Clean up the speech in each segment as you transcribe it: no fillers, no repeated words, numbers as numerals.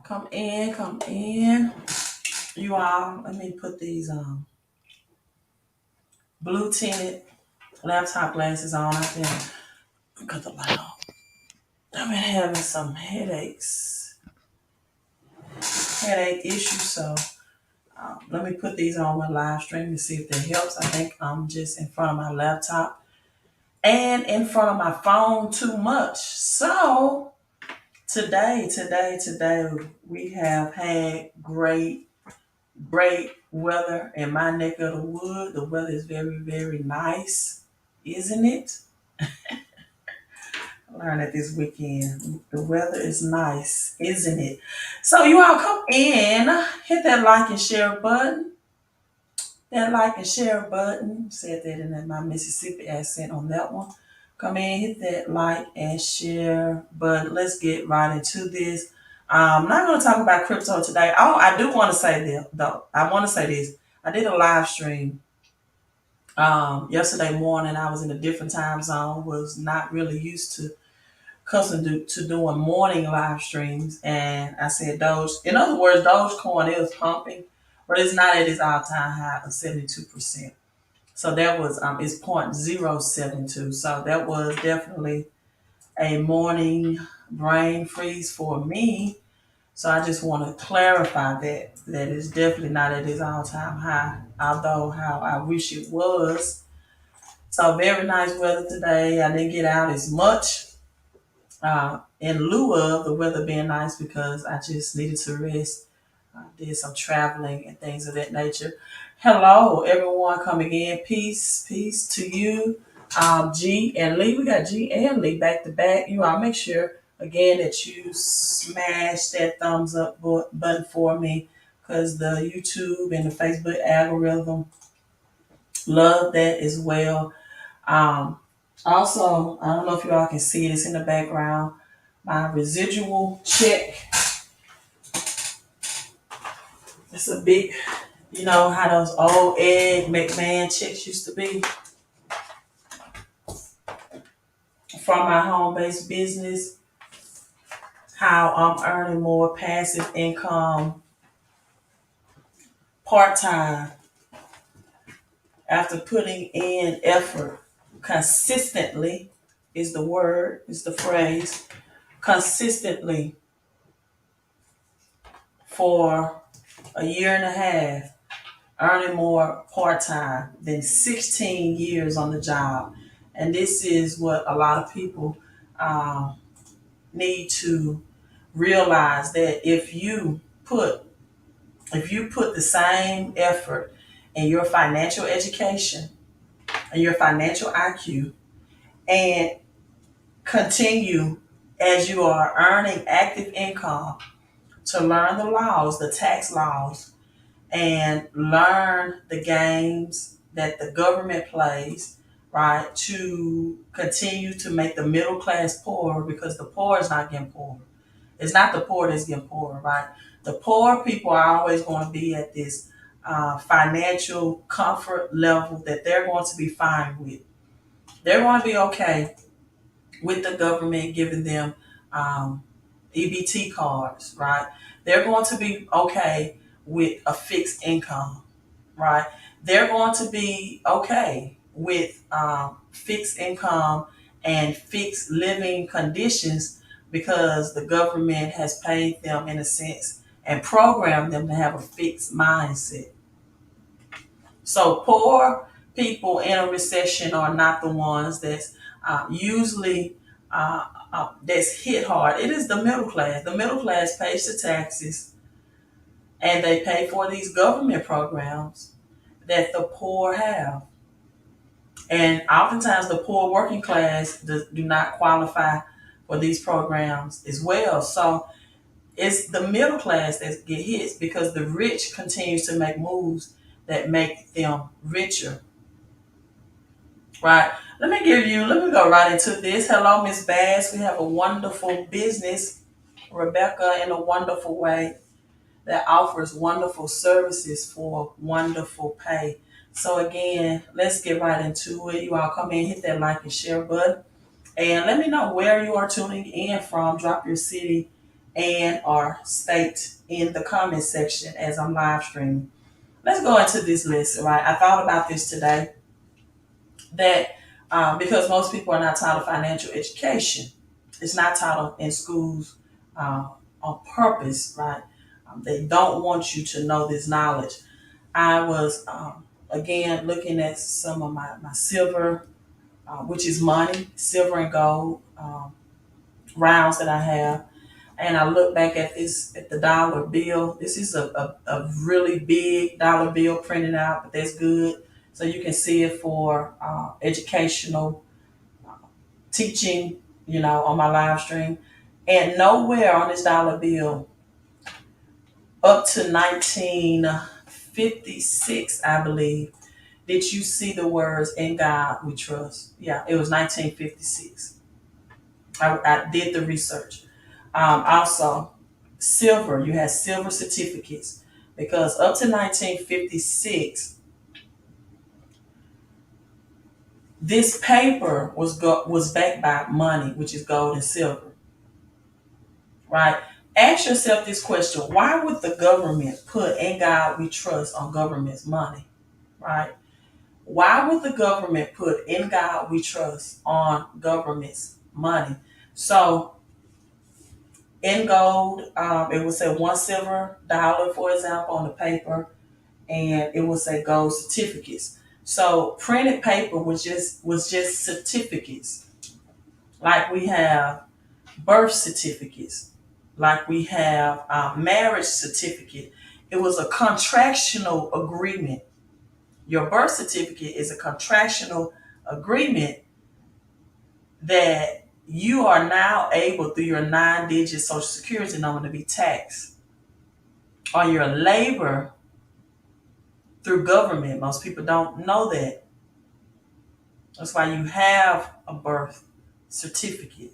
Come in, come in. You all, let me put these blue tinted laptop glasses on. I've been, cut the light on. I've been having some headache issues. So let me put these on my live stream to see if that helps. I think I'm just in front of my laptop and in front of my phone too much. So today, we have had great weather in my neck of the wood. The weather is very, very nice, isn't it? I learned that this weekend. The weather is nice, isn't it? So you all come in, hit that like and share button. That like and share button. Said that in my Mississippi accent on that one. Come in, hit that like and share button. Let's get right into this. I'm not going to talk about crypto today. Oh, I do want to say this, though. I want to say this. I did a live stream yesterday morning. I was in a different time zone. Was not really used to accustomed to doing morning live streams, and I said Doge. In other words, Dogecoin is pumping, but it's not at its all-time high of 72%. So that was it's 0.072. So that was definitely a morning brain freeze for me. So I just want to clarify that it's definitely not at its all-time high, although how I wish it was. So very nice weather today. I didn't get out as much in lieu of the weather being nice because I just needed to rest. I did some traveling and things of that nature. Hello, everyone coming in. Peace to you. G and Lee. We got G and Lee back to back. You all make sure again that you smash that thumbs up button for me because the YouTube and the Facebook algorithm love that as well. Um, Also, I don't know if you all can see this in the background. My residual check. It's a big, you know how those old Ed McMahon checks used to be from my home-based business. How I'm earning more passive income part-time after putting in effort consistently is the word, is the phrase, consistently for a year and a half, earning more part-time than 16 years on the job. And this is what a lot of people need to realize, that if you put the same effort in your financial education and your financial IQ and continue as you are earning active income to learn the laws, the tax laws, and learn the games that the government plays, right, to continue to make the middle class poor, because the poor is not getting poorer. It's not the poor that's getting poorer, right? The poor people are always going to be at this financial comfort level that they're going to be fine with. They're going to be okay with the government giving them EBT cards, right? They're going to be okay with a fixed income, right? They're going to be okay with fixed income and fixed living conditions because the government has paid them, in a sense, and programmed them to have a fixed mindset. So poor people in a recession are not the ones that's usually that's hit hard. It is the middle class. The middle class pays the taxes and they pay for these government programs that the poor have. And oftentimes the poor working class do not qualify for these programs as well. So it's the middle class that get hit because the rich continues to make moves that make them richer. Right. Let me go right into this. Hello, Miss Bass. We have a wonderful business, Rebecca, in a wonderful way that offers wonderful services for wonderful pay. So again, let's get right into it. You all come in, hit that like and share button. And let me know where you are tuning in from. Drop your city and or state in the comment section as I'm live streaming. Let's go into this lesson, right? I thought about this today that because most people are not taught financial education, it's not taught in schools on purpose, right? They don't want you to know this knowledge. I was, again, looking at some of my silver, which is money, silver and gold rounds that I have. And I look back at this, at the dollar bill. This is a really big dollar bill printed out, but that's good. So you can see it for educational teaching, on my live stream. And nowhere on this dollar bill up to 1956, I believe, did you see the words "In God We Trust." Yeah, it was 1956. I did the research. Also, silver, you had silver certificates because up to 1956, this paper was backed by money, which is gold and silver, right? Ask yourself this question: why would the government put "In God We Trust" on government's money, right? Why would the government put "In God We Trust" on government's money? So in gold, it would say one silver dollar, for example, on the paper, and it would say gold certificates. So printed paper was just certificates, like we have birth certificates, like we have marriage certificate. It was a contractual agreement. Your birth certificate is a contractual agreement that you are now able, through your 9-digit social security number, to be taxed on your labor through government. Most people don't know that. That's why you have a birth certificate,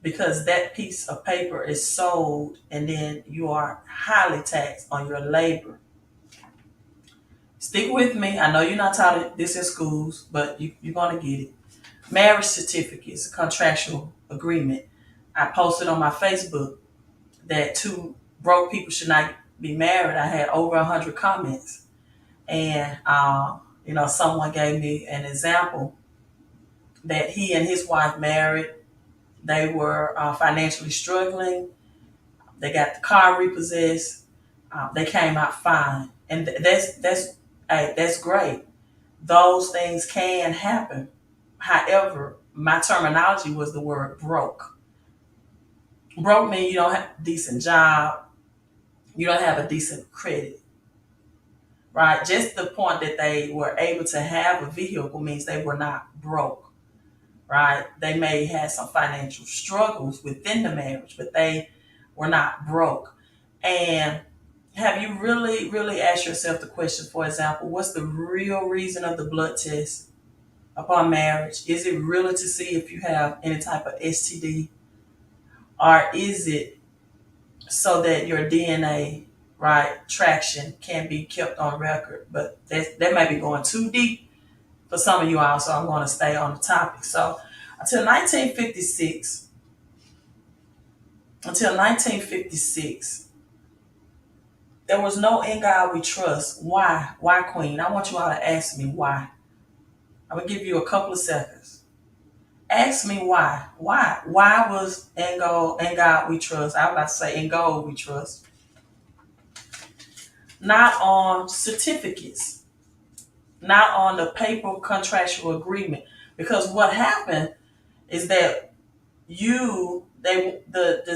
because that piece of paper is sold and then you are highly taxed on your labor. Stick with me. I know you're not taught this in schools, but you're going to get it. Marriage certificates, a contractual agreement. I posted on my Facebook that two broke people should not be married. I had over 100 comments. And, someone gave me an example that he and his wife married. They were financially struggling. They got the car repossessed. They came out fine. And that's great. Those things can happen. However, my terminology was the word broke. Broke means you don't have a decent job, you don't have a decent credit, right? Just the point that they were able to have a vehicle means they were not broke, right? They may have some financial struggles within the marriage, but they were not broke. And have you really, really asked yourself the question, for example, what's the real reason of the blood test upon marriage? Is it really to see if you have any type of STD? Or is it so that your DNA, right, traction can be kept on record? But that might be going too deep for some of you all, so I'm going to stay on the topic. So until 1956, there was no "In God We Trust." Why? Why, Queen? I want you all to ask me why. I'm going to give you a couple of seconds. Ask me why. Why? Why was "In God We Trust"? I was about to say "In gold we trust." Not on certificates, not on the paper contractual agreement. Because what happened is that the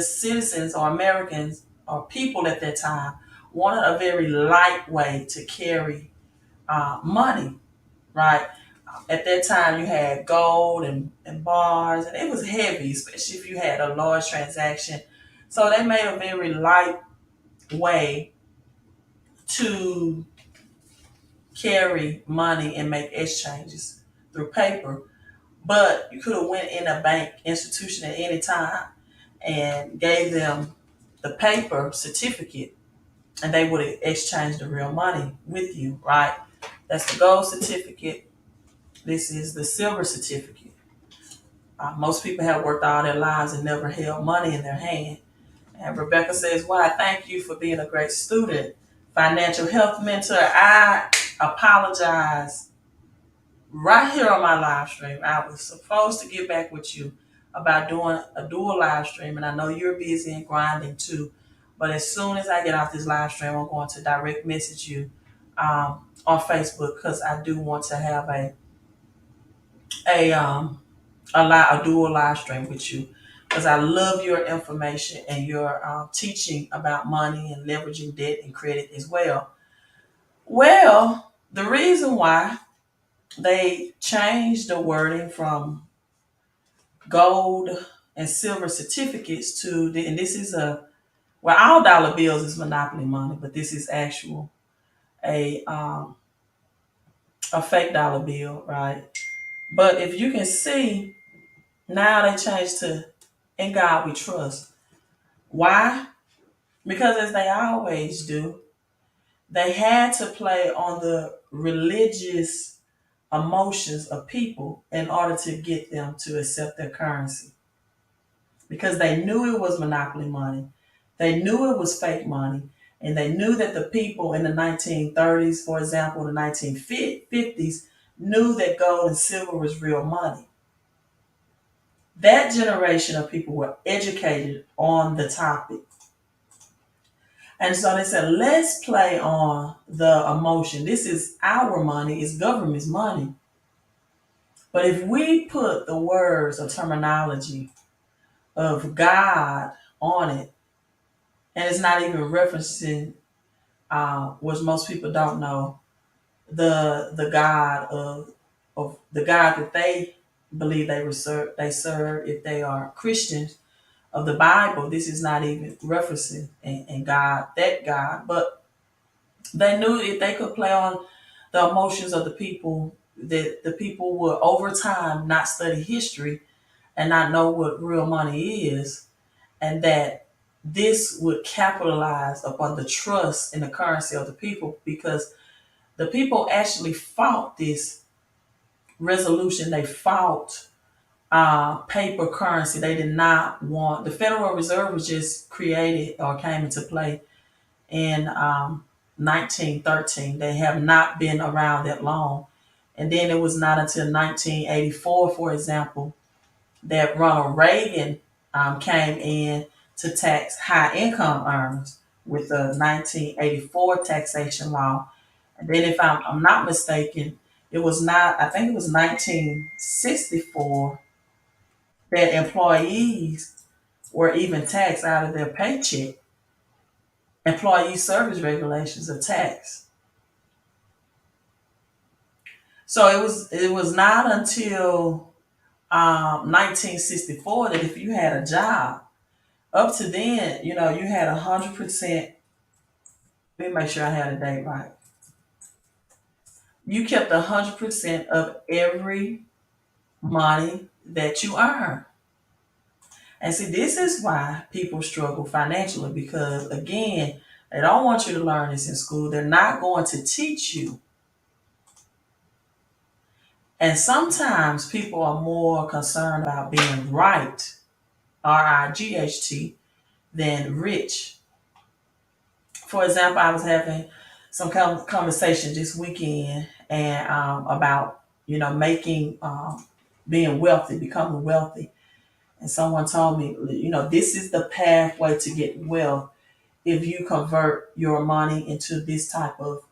citizens or Americans or people at that time wanted a very light way to carry money, right? At that time, you had gold and bars, and it was heavy, especially if you had a large transaction. So they made a very light way to carry money and make exchanges through paper. But you could have went in a bank institution at any time and gave them the paper certificate, and they would have exchanged the real money with you, right? That's the gold certificate. This is the silver certificate. Most people have worked all their lives and never held money in their hand. And Rebecca says, "Why? Thank you for being a great student, financial health mentor. I apologize right here on my live stream. I was supposed to get back with you about doing a dual live stream, and I know you're busy and grinding too. But as soon as I get off this live stream, I'm going to direct message you on Facebook because I do want to have a a dual live stream with you because I love your information and your teaching about money and leveraging debt and credit as well. Well, the reason why they changed the wording from gold and silver certificates to the, and this is well, all dollar bills is monopoly money, but this is actual a um, a fake dollar bill, right? But if you can see, now they changed to "In God We Trust." Why? Because as they always do, they had to play on the religious emotions of people in order to get them to accept their currency. Because they knew it was monopoly money, they knew it was fake money, and they knew that the people in the 1930s, for example, the 1950s, knew that gold and silver was real money. That generation of people were educated on the topic. And so they said, let's play on the emotion. This is our money, it's government's money. But if we put the words or terminology of God on it, and it's not even referencing, which most people don't know, the God of the God that they believe they serve if they are Christians of the Bible. This is not even referencing and God, that God, but they knew if they could play on the emotions of the people, that the people would over time not study history and not know what real money is, and that this would capitalize upon the trust in the currency of the people because the people actually fought this resolution. They fought paper currency. They did not want the Federal Reserve was just created or came into play in 1913. They have not been around that long. And then it was not until 1984, for example, that Ronald Reagan came in to tax high income earners with the 1984 taxation law. And then, if I'm not mistaken, it was not, I think it was 1964 that employees were even taxed out of their paycheck. Employee service regulations are taxed. So it was not until 1964 that if you had a job, up to then, you had 100%. Let me make sure I had the date right. You kept 100% of every money that you earn. And see, this is why people struggle financially because, again, they don't want you to learn this in school. They're not going to teach you. And sometimes people are more concerned about being right, RIGHT, than rich. For example, I was having some conversation this weekend and about making being wealthy, becoming wealthy, and someone told me this is the pathway to get wealth if you convert your money into this type of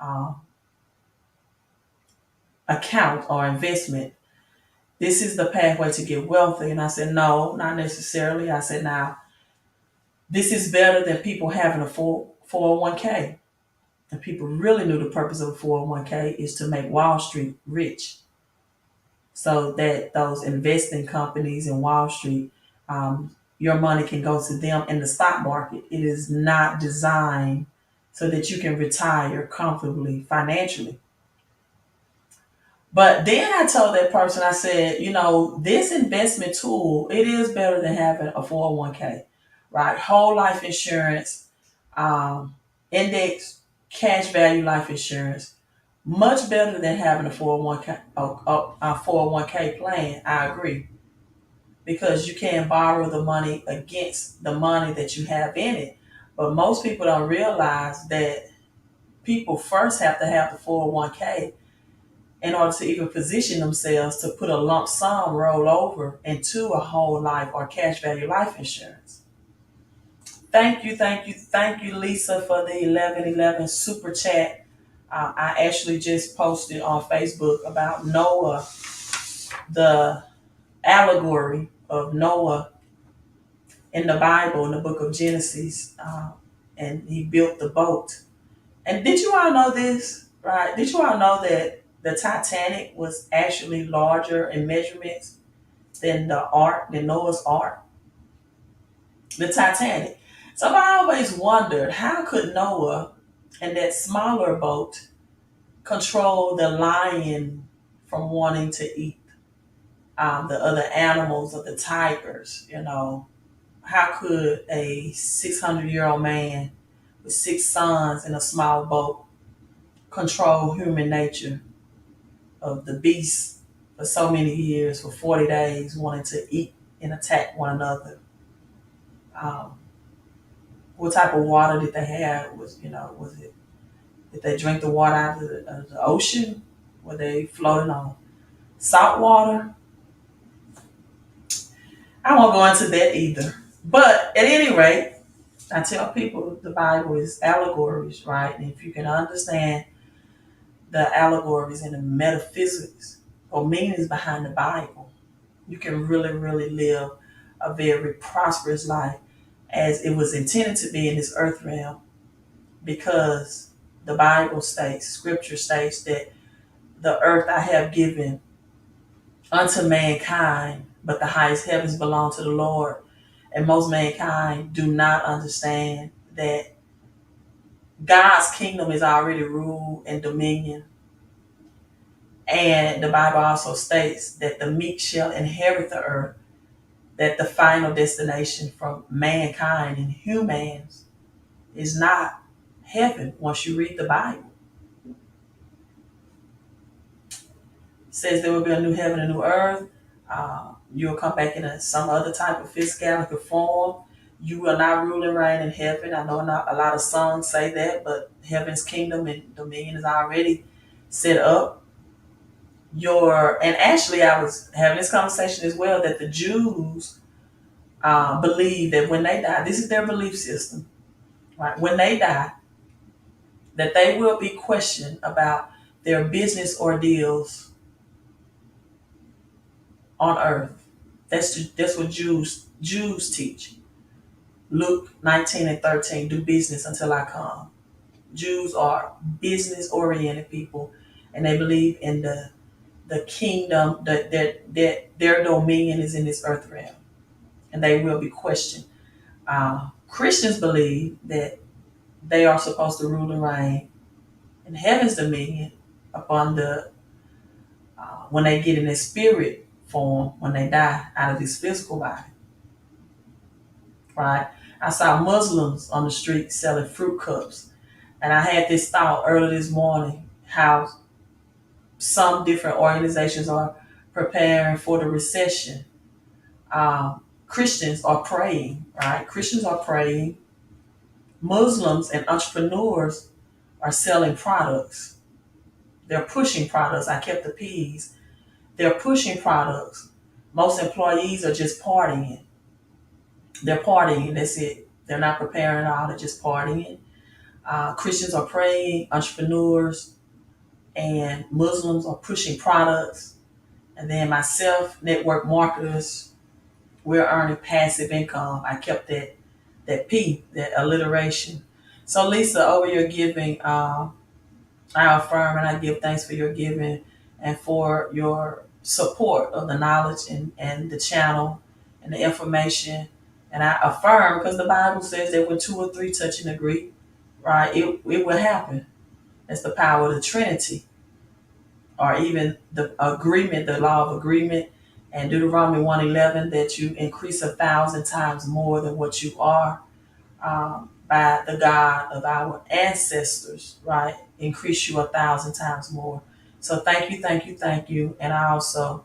account or investment. This is the pathway to get wealthy. And I said, no, not necessarily. I said, now this is better than people having a full 401k. And people really knew the purpose of a 401k is to make Wall Street rich so that those investing companies in Wall Street, your money can go to them in the stock market. It is not designed so that you can retire comfortably financially. But then I told that person, I said, this investment tool, it is better than having a 401k, right? Whole life insurance, index cash value life insurance, much better than having a 401k plan. I agree. because you can borrow the money against the money that you have in it. But most people don't realize that people first have to have the 401k in order to even position themselves to put a lump sum roll over into a whole life or cash value life insurance. Thank you, Lisa, for the 1111 super chat. I actually just posted on Facebook about Noah, the allegory of Noah in the Bible, in the book of Genesis, and he built the boat. And did you all know this? Right? Did you all know that the Titanic was actually larger in measurements than than Noah's Ark? The Titanic. So I always wondered, how could Noah and that smaller boat control the lion from wanting to eat the other animals or the tigers? How could a 600-year-old man with six sons in a small boat control human nature of the beasts for so many years, for 40 days, wanting to eat and attack one another? Um, what type of water did they have? Was it, did they drink the water out of the ocean? Were they floating on salt water? I won't go into that either. But at any rate, I tell people the Bible is allegories, right? And if you can understand the allegories and the metaphysics or meanings behind the Bible, you can really, really live a very prosperous life as it was intended to be in this earth realm, because the Bible states, scripture states that the earth I have given unto mankind, but the highest heavens belong to the Lord. And most mankind do not understand that God's kingdom is already rule and dominion. And the Bible also states that the meek shall inherit the earth, that the final destination from mankind and humans is not heaven once you read the Bible. It says there will be a new heaven and new earth. You'll come back in some other type of physical form. You will not rule and reign in heaven. I know not a lot of songs say that, but heaven's kingdom and dominion is already set up. And actually, I was having this conversation as well, that the Jews believe that when they die, this is their belief system, right? When they die, that they will be questioned about their business ordeals on earth. That's what Jews teach. Luke 19:13, do business until I come. Jews are business oriented people, and they believe in the kingdom, that their dominion is in this earth realm, and they will be questioned. Christians believe that they are supposed to rule and reign in heaven's dominion upon when they get in their spirit form, when they die out of this physical body. Right? I saw Muslims on the street selling fruit cups, and I had this thought early this morning, how some different organizations are preparing for the recession. Christians are praying, right? Christians are praying. Muslims and entrepreneurs are selling products. They're pushing products. I kept the P's. They're pushing products. Most employees are just partying. They're partying. That's it. They're not preparing at all. They're just partying. Christians are praying. Entrepreneurs and Muslims are pushing products. And then myself, network marketers, we're earning passive income. I kept that P, that alliteration. So Lisa, over your giving, I affirm and I give thanks for your giving and for your support of the knowledge and the channel and the information. And I affirm, because the Bible says that when two or three touch and agree, right, it will happen. That's the power of the Trinity, or even the agreement, the law of agreement, and Deuteronomy 1:11, that you increase 1,000 times more than what you are, by the God of our ancestors, right? Increase you 1,000 times more. So thank you, thank you, thank you. And I also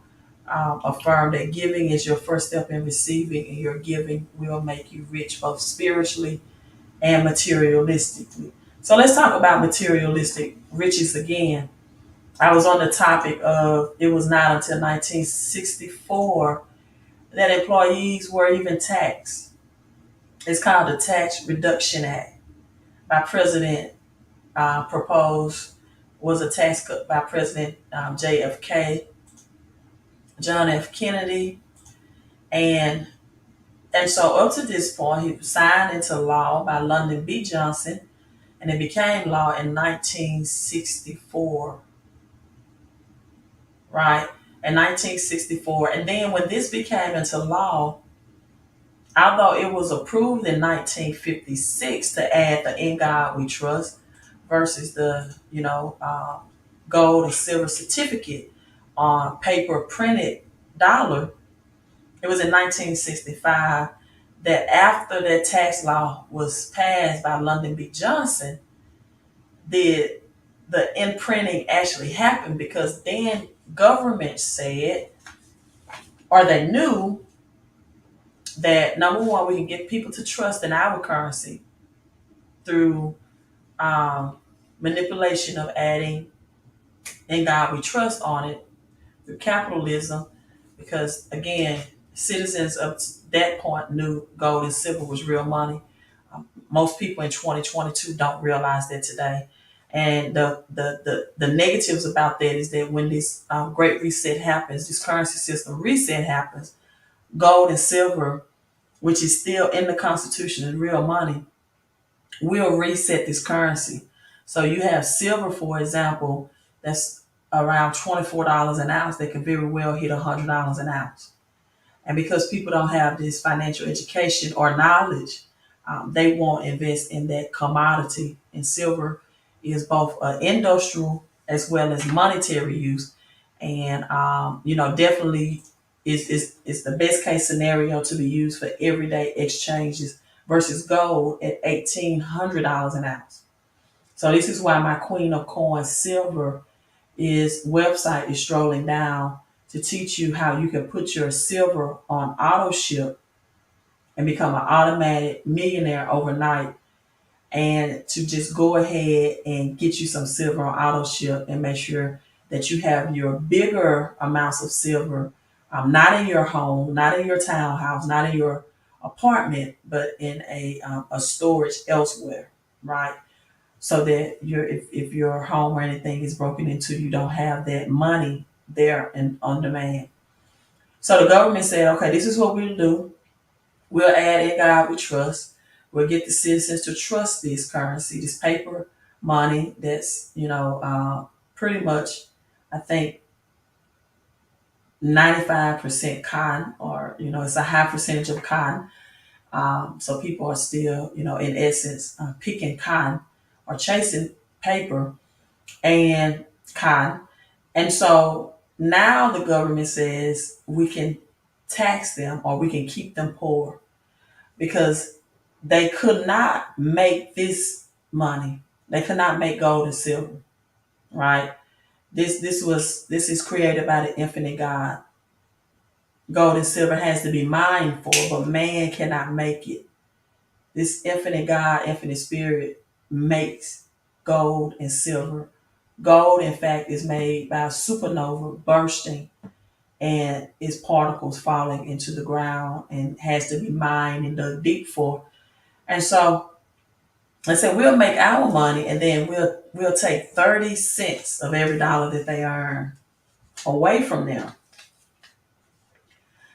affirm that giving is your first step in receiving, and your giving will make you rich both spiritually and materialistically. So let's talk about materialistic riches again. I was on the topic of it was not until 1964 that employees were even taxed. It's called the Tax Reduction Act by President proposed was a tax cut by President JFK, John F. Kennedy, and so up to this point, he was signed into law by Lyndon B. Johnson, and it became law in 1964, right? In 1964, and then when this became into law, although it was approved in 1956 to add the "In God We Trust" versus the gold and silver certificate on paper printed dollar, it was in 1965 that after that tax law was passed by Lyndon B. Johnson, did the imprinting actually happen, because then government said, or they knew, that number one, we can get people to trust in our currency through um, manipulation of adding "In God We Trust" on it through capitalism, because again, citizens up to that point knew gold and silver was real money. Most people in 2022 don't realize that today. And the negatives about that is that when this great reset happens, this currency system reset happens, gold and silver, which is still in the Constitution and real money, will reset this currency. So you have silver, for example, that's around $24 an ounce, that can very well hit $100 an ounce. And because people don't have this financial education or knowledge, they won't invest in that commodity. And silver is both industrial as well as monetary use. And, definitely is the best case scenario to be used for everyday exchanges versus gold at $1,800 an ounce. So this is why my Queen of Coins Silver is website is strolling down to teach you how you can put your silver on auto ship and become an automatic millionaire overnight, and to just go ahead and get you some silver on auto ship and make sure that you have your bigger amounts of silver, not in your home, not in your townhouse, not in your apartment, but in a storage elsewhere, right? So that if your home or anything is broken into, you don't have that money there and on demand. So the government said, okay, this is what we'll do. We'll add "In God We Trust." We'll get the citizens to trust this currency, this paper money that's, pretty much, I think, 95% cotton, or, it's a high percentage of cotton. So people are still, in essence, picking cotton or chasing paper and cotton. And so now the government says we can tax them, or we can keep them poor, because they could not make this money. They could not make gold and silver, right? This is created by the infinite God. Gold and silver has to be mined for, but man cannot make it. This infinite God, infinite spirit makes gold and silver. Gold, in fact, is made by a supernova bursting and its particles falling into the ground, and has to be mined and dug deep for. And so I said, we'll make our money, and then we'll take 30 cents of every dollar that they earn away from them.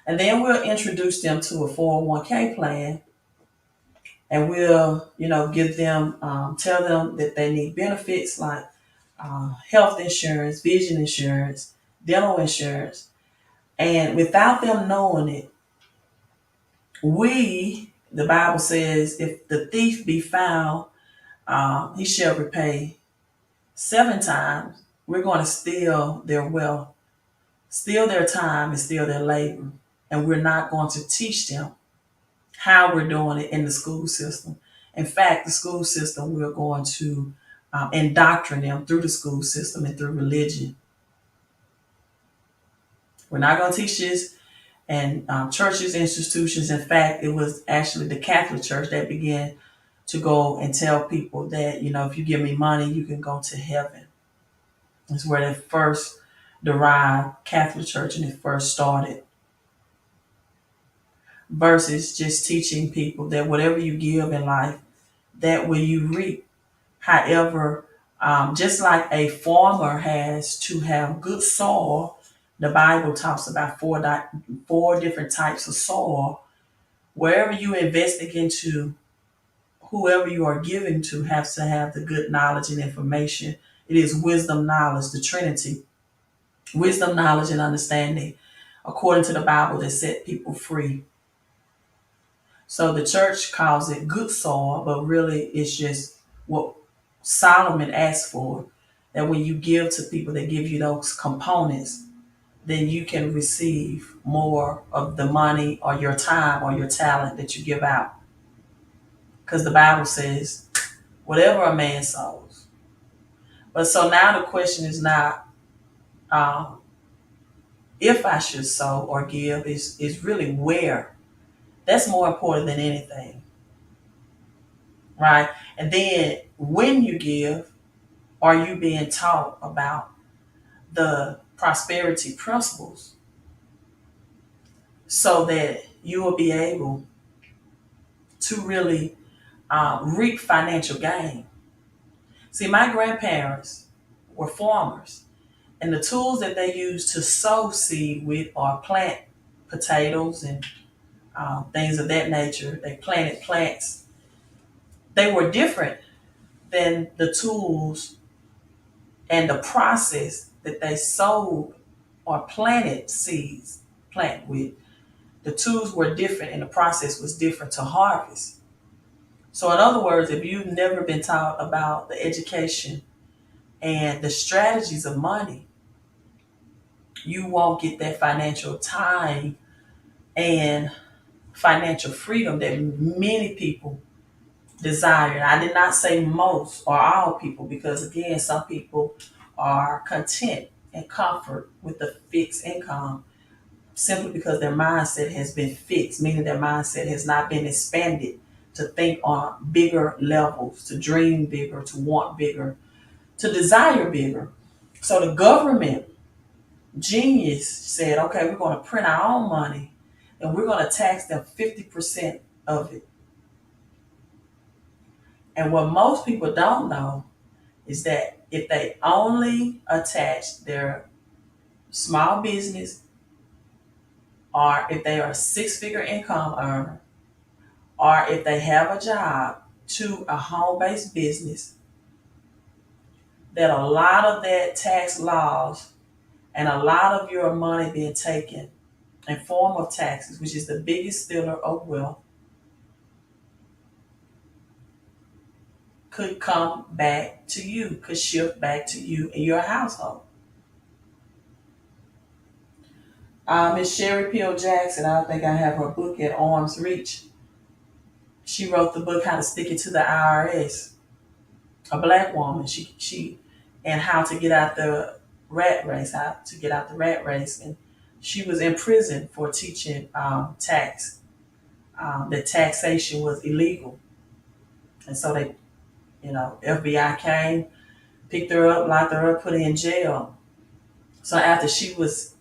And then we'll introduce them to a 401k plan, and we'll, give them, tell them that they need benefits like health insurance, vision insurance, dental insurance. And without them knowing it, the Bible says, if the thief be found, he shall repay 7 times. We're going to steal their wealth, steal their time, and steal their labor. And we're not going to teach them how we're doing it in the school system. In fact, the school system, we're going to indoctrinate them through the school system and through religion. We're not going to teach this in churches, institutions. In fact, it was actually the Catholic Church that began to go and tell people that, if you give me money, you can go to heaven. It's where they first derived Catholic Church and it first started. Versus just teaching people that whatever you give in life, that will you reap. However, just like a farmer has to have good soil, the Bible talks about four different types of soil. Wherever you investing into, whoever you are giving to has to have the good knowledge and information. It is wisdom, knowledge, the Trinity. Wisdom, knowledge, and understanding, according to the Bible, that set people free. So the church calls it good soil, but really it's just what Solomon asked for. That when you give to people, they give you those components, then you can receive more of the money or your time or your talent that you give out. Because the Bible says, whatever a man sows. But so now the question is not if I should sow or give, is really where. That's more important than anything, right? And then when you give, are you being taught about the prosperity principles so that you will be able to really reap financial gain? See, my grandparents were farmers, and the tools that they used to sow seed with or plant potatoes and things of that nature. They planted plants. They were different than the tools and the process that they sowed or planted seeds plant with. The tools were different and the process was different to harvest. So in other words, if you've never been taught about the education and the strategies of money, you won't get that financial time and financial freedom that many people desire. I did not say most or all people, because again, some people are content and comfort with the fixed income simply because their mindset has been fixed, meaning their mindset has not been expanded to think on bigger levels, to dream bigger, to want bigger, to desire bigger. So the government genius said, okay, we're going to print our own money and we're going to tax them 50% of it. And what most people don't know is that if they only attach their small business, or if they are a six-figure income earner, or if they have a job to a home-based business, that a lot of that tax laws and a lot of your money being taken in form of taxes, which is the biggest stealer of wealth, could come back to you, could shift back to you and your household. Miss Sherry Peel Jackson, I think I have her book at arm's reach. She wrote the book How to Stick It to the IRS. A black woman. She and how to get out the rat race, and she was in prison for teaching that taxation was illegal, and so they, FBI came, picked her up, locked her up, put her in jail. So after she was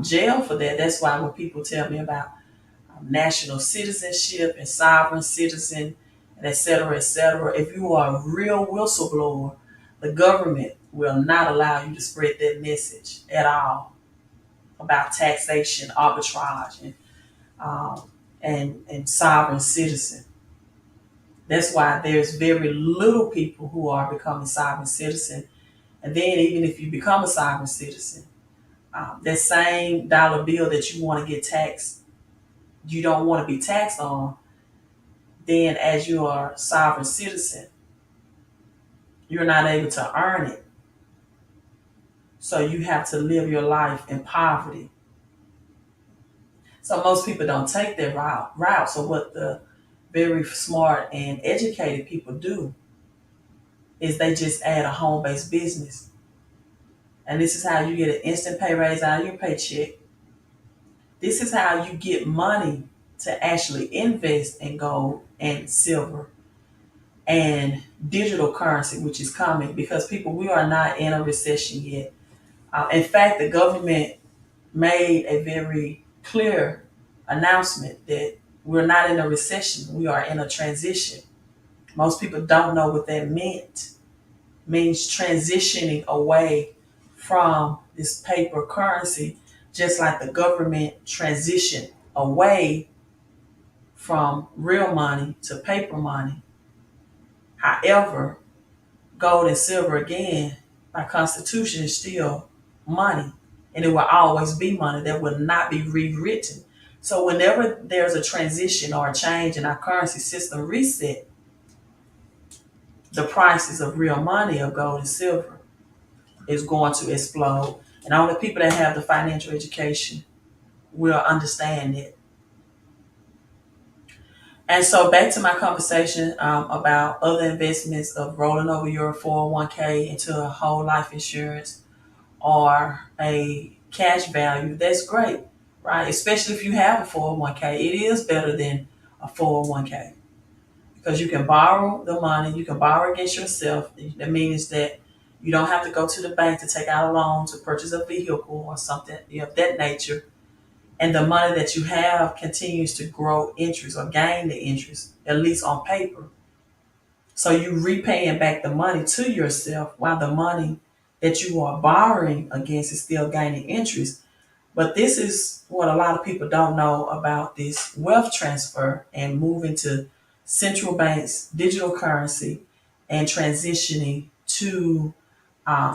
jailed for that, that's why when people tell me about national citizenship and sovereign citizen, and et cetera, et cetera, if you are a real whistleblower, the government will not allow you to spread that message at all about taxation, arbitrage, and sovereign citizen. That's why there's very little people who are becoming sovereign citizen. And then even if you become a sovereign citizen, that same dollar bill that you want to get taxed, you don't want to be taxed on, then as you are a sovereign citizen, you're not able to earn it. So you have to live your life in poverty. So most people don't take that route. So what the very smart and educated people do is they just add a home-based business. And this is how you get an instant pay raise out of your paycheck. This is how you get money to actually invest in gold and silver and digital currency, which is coming because people, we are not in a recession yet. In fact, the government made a very clear announcement that we're not in a recession, we are in a transition. Most people don't know what that meant. It means transitioning away from this paper currency, just like the government transitioned away from real money to paper money. However, gold and silver, again, by constitution, is still money, and it will always be money that will not be rewritten. So whenever there's a transition or a change in our currency system reset, the prices of real money of gold and silver is going to explode. And only people that have the financial education will understand it. And so back to my conversation about other investments of rolling over your 401k into a whole life insurance or a cash value. That's great, right? Especially if you have a 401k. It is better than a 401k because you can borrow the money, you can borrow against yourself. That means that you don't have to go to the bank to take out a loan to purchase a vehicle or something of that nature. And the money that you have continues to grow interest or gain the interest, at least on paper. So you repaying back the money to yourself while the money that you are borrowing against is still gaining interest. But this is what a lot of people don't know about this wealth transfer and moving to central banks, digital currency, and transitioning to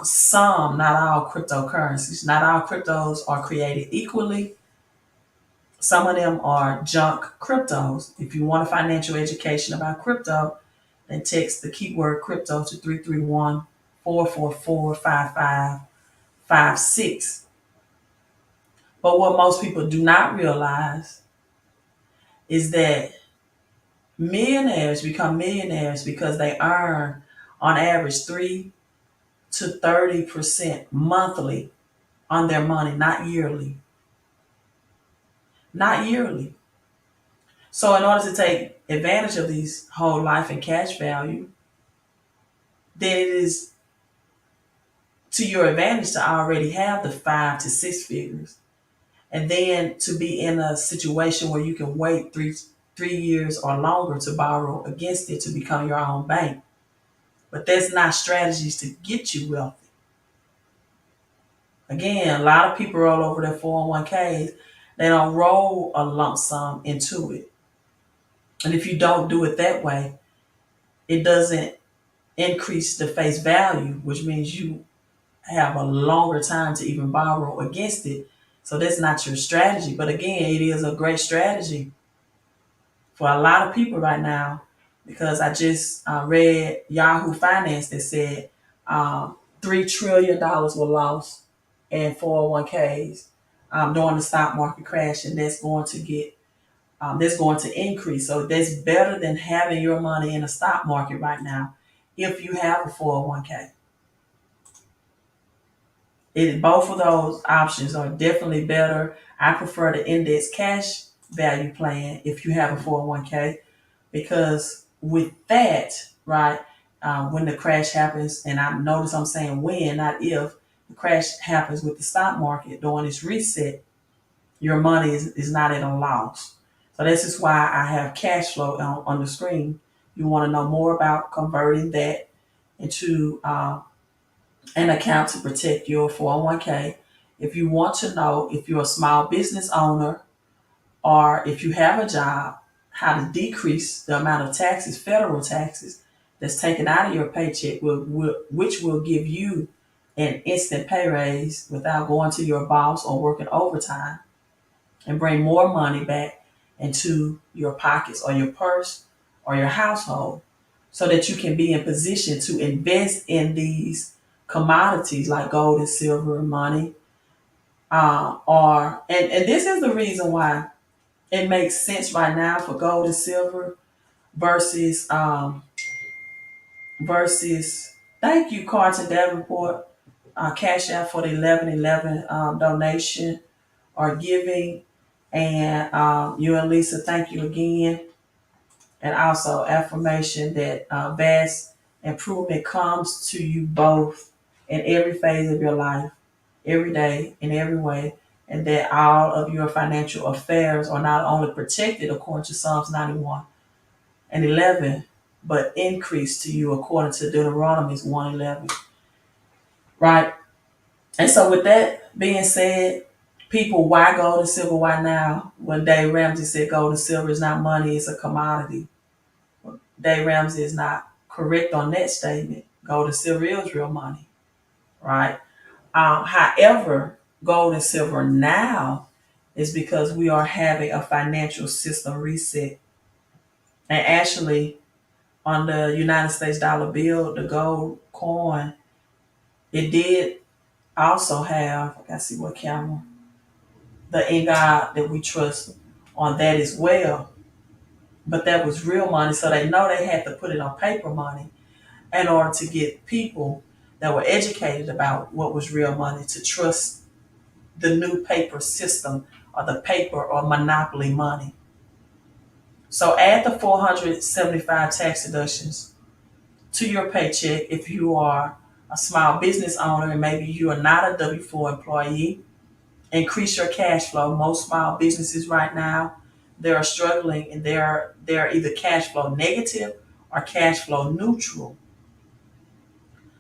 some, not all cryptocurrencies. Not all cryptos are created equally. Some of them are junk cryptos. If you want a financial education about crypto, then text the keyword crypto to 331-444-5556. But what most people do not realize is that millionaires become millionaires because they earn on average 3 to 30% monthly on their money, not yearly. Not yearly. So in order to take advantage of these whole life and cash value, then it is to your advantage to already have the 5 to 6 figures, and then to be in a situation where you can wait three years or longer to borrow against it to become your own bank. But that's not strategies to get you wealthy. Again, a lot of people roll over their 401ks. They don't roll a lump sum into it. And if you don't do it that way, it doesn't increase the face value, which means you have a longer time to even borrow against it. So that's not your strategy. But again, it is a great strategy for a lot of people right now because I just read Yahoo Finance that said $3 trillion were lost in 401ks during the stock market crash, and that's going to increase. So that's better than having your money in the stock market right now if you have a 401k. Both of those options are definitely better. I prefer the index cash value plan if you have a 401k because with that, right, when the crash happens, and I notice I'm saying when, not if, the crash happens with the stock market during its reset, your money is not at a loss. So this is why I have cash flow on the screen. You want to know more about converting that into an account to protect your 401k. If you want to know if you're a small business owner or if you have a job, how to decrease the amount of taxes, federal taxes, that's taken out of your paycheck, which will give you an instant pay raise without going to your boss or working overtime and bring more money back into your pockets or your purse or your household so that you can be in position to invest in these commodities like gold and silver and money. And this is the reason why it makes sense right now for gold and silver versus thank you, Carlton Davenport, Cash App for the 1111 donation or giving. And you and Lisa, thank you again. And also affirmation that vast improvement comes to you both in every phase of your life, every day, in every way, and that all of your financial affairs are not only protected according to Psalms 91 and 11, but increased to you according to Deuteronomy 1:11. Right? And so with that being said, people, why gold and silver? Why now? When Dave Ramsey said gold and silver is not money, it's a commodity. Dave Ramsey is not correct on that statement. Gold and silver is real money, right? However, gold and silver now is because we are having a financial system reset. And actually, on the United States dollar bill, the gold coin, it did also have, I gotta see what camera, the in God that we trust on that as well. But that was real money, so they know they had to put it on paper money in order to get people that were educated about what was real money to trust the new paper system or the paper or monopoly money. So add the 475 tax deductions to your paycheck if you are a small business owner and maybe you are not a W-4 employee. Increase your cash flow. Most small businesses right now, they are struggling and they're either cash flow negative or cash flow neutral.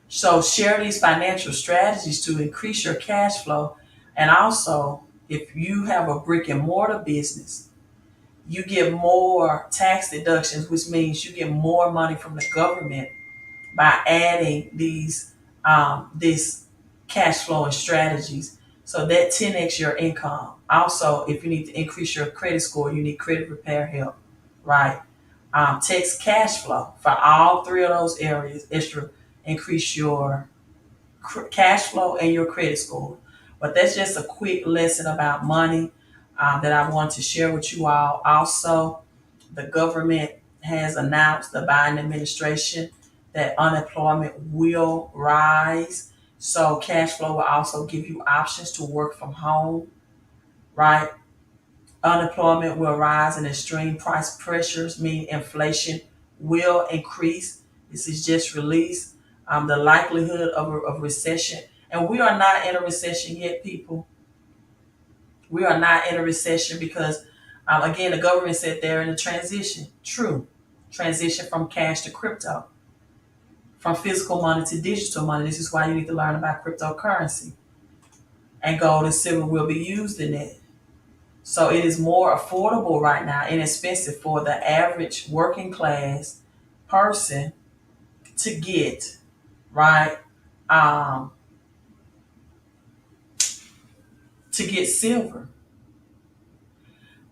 So share these financial strategies to increase your cash flow. And also, if you have a brick and mortar business, you get more tax deductions, which means you get more money from the government by adding this cash flowing strategies. So that 10x your income. Also, if you need to increase your credit score, you need credit repair help, right? Text cash flow for all three of those areas. Extra increase your cash flow and your credit score. But that's just a quick lesson about money that I want to share with you all. Also, the government has announced, the Biden administration, that unemployment will rise. So cash flow will also give you options to work from home, right? Unemployment will rise and extreme price pressures mean inflation will increase. This is just released. The likelihood of recession. And we are not in a recession yet, people. We are not in a recession because, again, the government said they're in a transition. True. Transition from cash to crypto, from physical money to digital money. This is why you need to learn about cryptocurrency. And gold and silver will be used in it. So it is more affordable right now, inexpensive for the average working class person to get, right? Um, to get silver.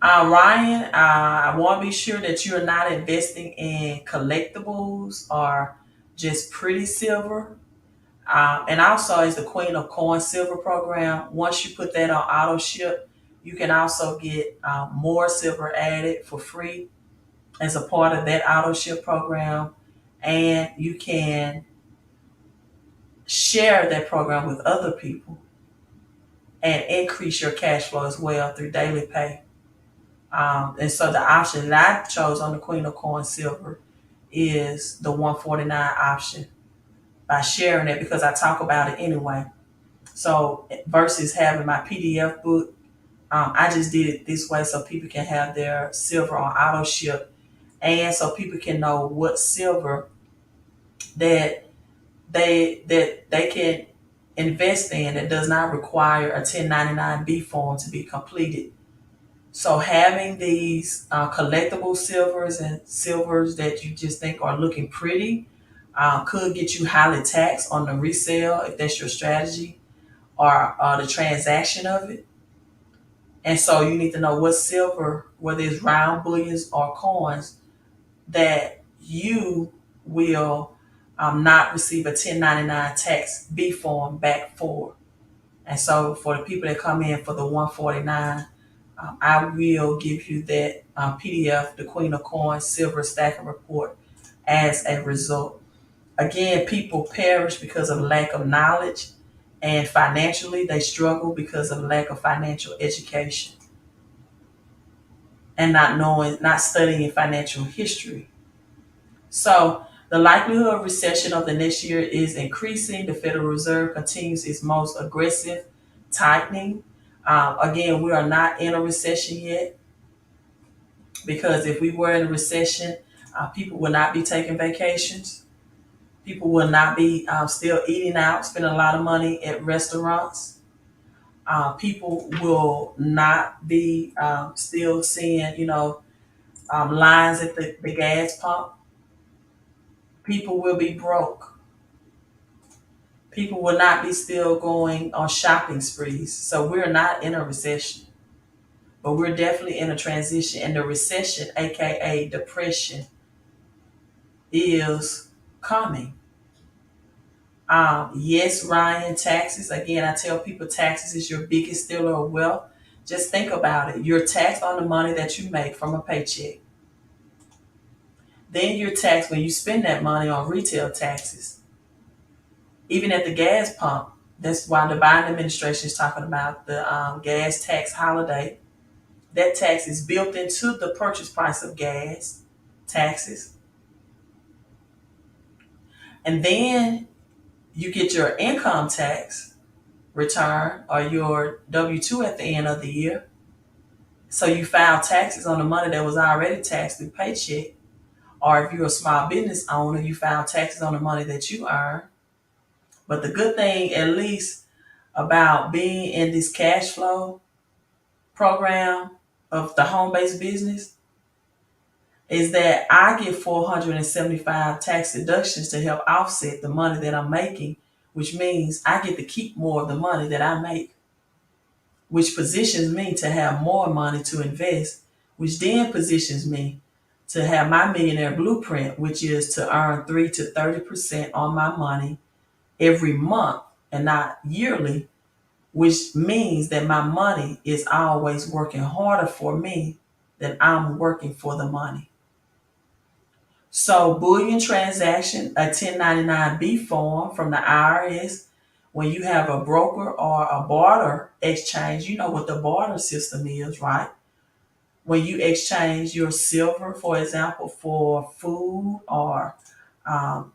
Ryan, I want to be sure that you're not investing in collectibles or just pretty silver. And also, as the Queen of Coin Silver program, once you put that on auto ship, you can also get more silver added for free as a part of that auto ship program. And you can share that program with other people and increase your cash flow as well through daily pay. And so the option that I chose on the Queen of Coin Silver is the 149 option by sharing it because I talk about it anyway. So versus having my PDF book, I just did it this way so people can have their silver on auto ship and so people can know what silver that they can invest in that does not require a 1099B form to be completed. So having these collectible silvers and silvers that you just think are looking pretty could get you highly taxed on the resale if that's your strategy or the transaction of it. And so you need to know what silver, whether it's round bullions or coins, that you will not receive a 1099 tax B form back for. And so for the people that come in for the 149, I will give you that PDF, the Queen of Coins Silver Stacking Report, as a result. Again, people perish because of lack of knowledge, and financially they struggle because of lack of financial education. and not studying financial history. So the likelihood of recession of the next year is increasing. The Federal Reserve continues its most aggressive tightening. Again, we are not in a recession yet, because if we were in a recession, people would not be taking vacations. People will not be still eating out, spending a lot of money at restaurants. People will not be still seeing, lines at the gas pump. People will be broke. People will not be still going on shopping sprees. So we're not in a recession, but we're definitely in a transition. And the recession, aka depression, is coming. Yes, Ryan, taxes. Again, I tell people taxes is your biggest stealer of wealth. Just think about it. You're taxed on the money that you make from a paycheck. Then you're taxed when you spend that money on retail taxes. Even at the gas pump, that's why the Biden administration is talking about the gas tax holiday. That tax is built into the purchase price of gas taxes. And then you get your income tax return or your W 2 at the end of the year. So you file taxes on the money that was already taxed through paycheck. Or if you're a small business owner, you file taxes on the money that you earn. But the good thing, at least, about being in this cash flow program of the home based business is that I get 475 tax deductions to help offset the money that I'm making, which means I get to keep more of the money that I make, which positions me to have more money to invest, which then positions me to have my millionaire blueprint, which is to earn 3 to 30% on my money every month and not yearly, which means that my money is always working harder for me than I'm working for the money. So bullion transaction, a 1099-B form from the IRS, when you have a broker or a barter exchange, you know what the barter system is, right? When you exchange your silver, for example, for food or um,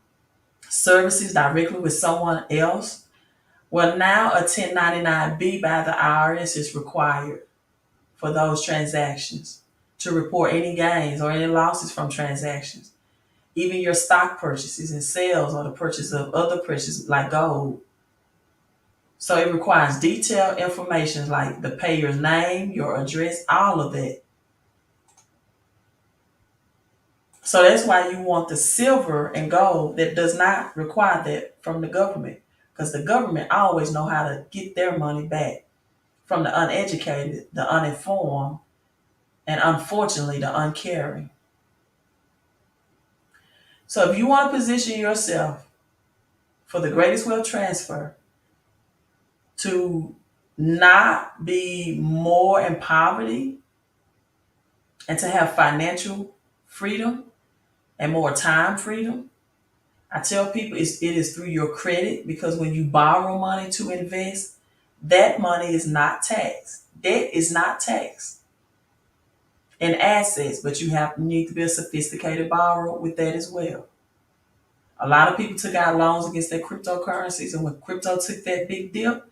services directly with someone else, well, now a 1099-B by the IRS is required for those transactions to report any gains or any losses from transactions. Even your stock purchases and sales or the purchase of other purchases like gold. So it requires detailed information like the payer's name, your address, all of that. So that's why you want the silver and gold that does not require that from the government, because the government always know how to get their money back from the uneducated, the uninformed, and unfortunately the uncaring. So if you want to position yourself for the greatest wealth transfer, to not be more in poverty and to have financial freedom and more time freedom, I tell people it is through your credit, because when you borrow money to invest, that money is not taxed. Debt is not taxed in assets, but you need to be a sophisticated borrower with that as well. A lot of people took out loans against their cryptocurrencies, and when crypto took that big dip,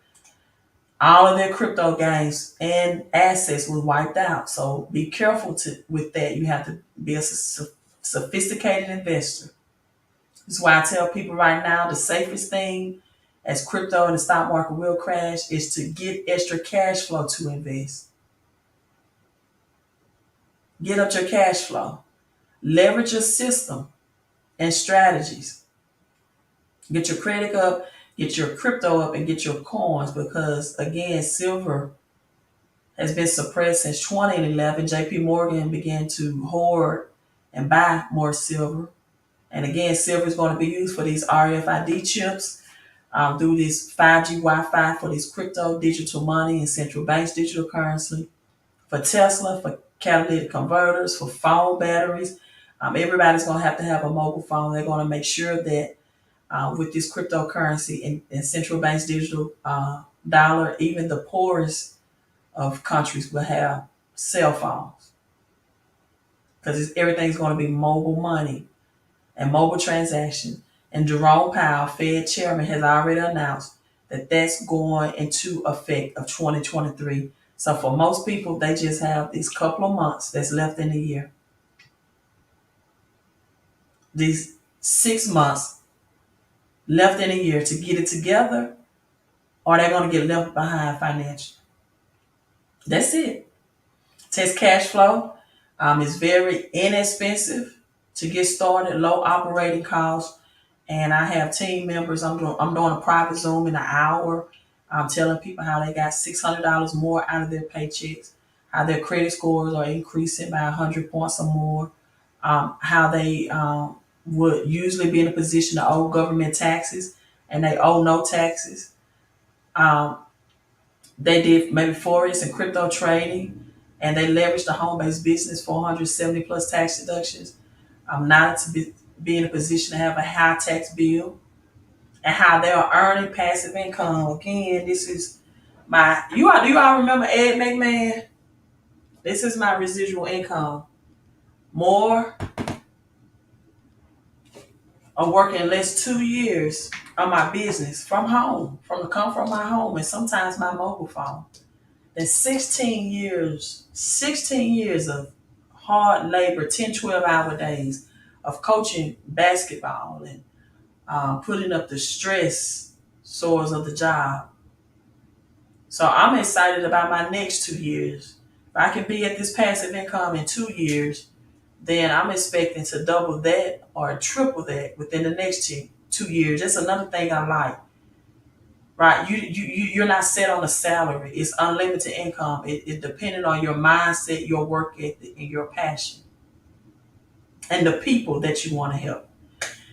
all of their crypto gains and assets were wiped out. So be careful with that. You have to be a sophisticated investor. That's why I tell people right now the safest thing as crypto and the stock market will crash is to get extra cash flow to invest. Get up your cash flow. Leverage your system and strategies. Get your credit up, get your crypto up, and get your coins, because again, silver has been suppressed since 2011. JP Morgan began to hoard and buy more silver. And again, silver is going to be used for these RFID chips, through this 5G Wi-Fi, for these crypto digital money and central banks digital currency, for Tesla, for catalytic converters, for phone batteries. Everybody's going to have a mobile phone. They're going to make sure that with this cryptocurrency and central banks digital dollar, even the poorest of countries will have cell phones. because everything's going to be mobile money and mobile transaction. And Jerome Powell, Fed chairman, has already announced that that's going into effect of 2023. So for most people, they just have these couple of months that's left in the year. These 6 months left in a year to get it together, or they're going to get left behind financially. That's it. Test cash flow. It's very inexpensive to get started, low operating costs. And I have team members. I'm doing a private Zoom in an hour. I'm telling people how they got $600 more out of their paychecks, how their credit scores are increasing by 100 points or more, how they would usually be in a position to owe government taxes and they owe no taxes. Um, they did maybe forex and crypto trading, and they leveraged the home-based business, 470 plus tax deductions. Now to be in a position to have a high tax bill, and how they are earning passive income. Again, this is my do you all remember Ed McMahon? This is my residual income. More of working less 2 years on my business from home, from the comfort of my home, and sometimes my mobile phone. Then 16 years of hard labor, 10, 12-hour days of coaching basketball and putting up the stress sores of the job. So I'm excited about my next 2 years. If I can be at this passive income in 2 years, then I'm expecting to double that or triple that within the next 2 years. That's another thing I like. Right, you're not set on a salary. It's unlimited income. It depending on your mindset, your work ethic, and your passion, and the people that you want to help.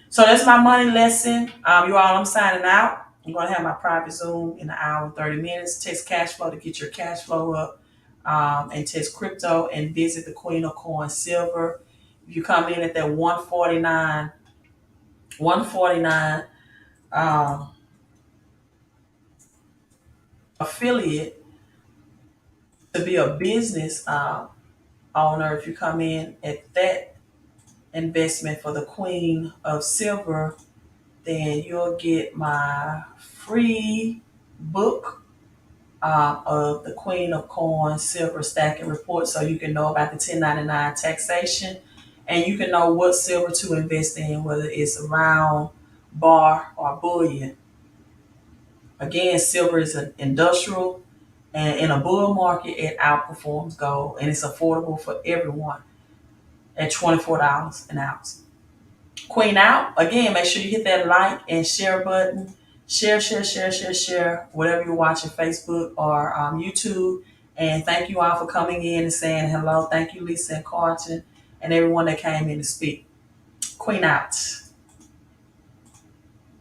So that's my money lesson. You all, I'm signing out. I'm going to have my private Zoom in an hour and 30 minutes. Test cash flow to get your cash flow up, and test crypto and visit the Queen of Coins Silver. If you come in at that 149 affiliate to be a business owner, if you come in at that investment for the Queen of Silver, then you'll get my free book of the Queen of Coins Silver Stacking Report, so you can know about the 1099 taxation, and you can know what silver to invest in, whether it's round, bar, or bullion. Again, silver is an industrial, and in a bull market, it outperforms gold, and it's affordable for everyone at $24 an ounce. Queen out. Again, make sure you hit that like and share button. Share, whatever you're watching, Facebook or YouTube. And thank you all for coming in and saying hello. Thank you, Lisa and Carlton, and everyone that came in to speak. Queen out.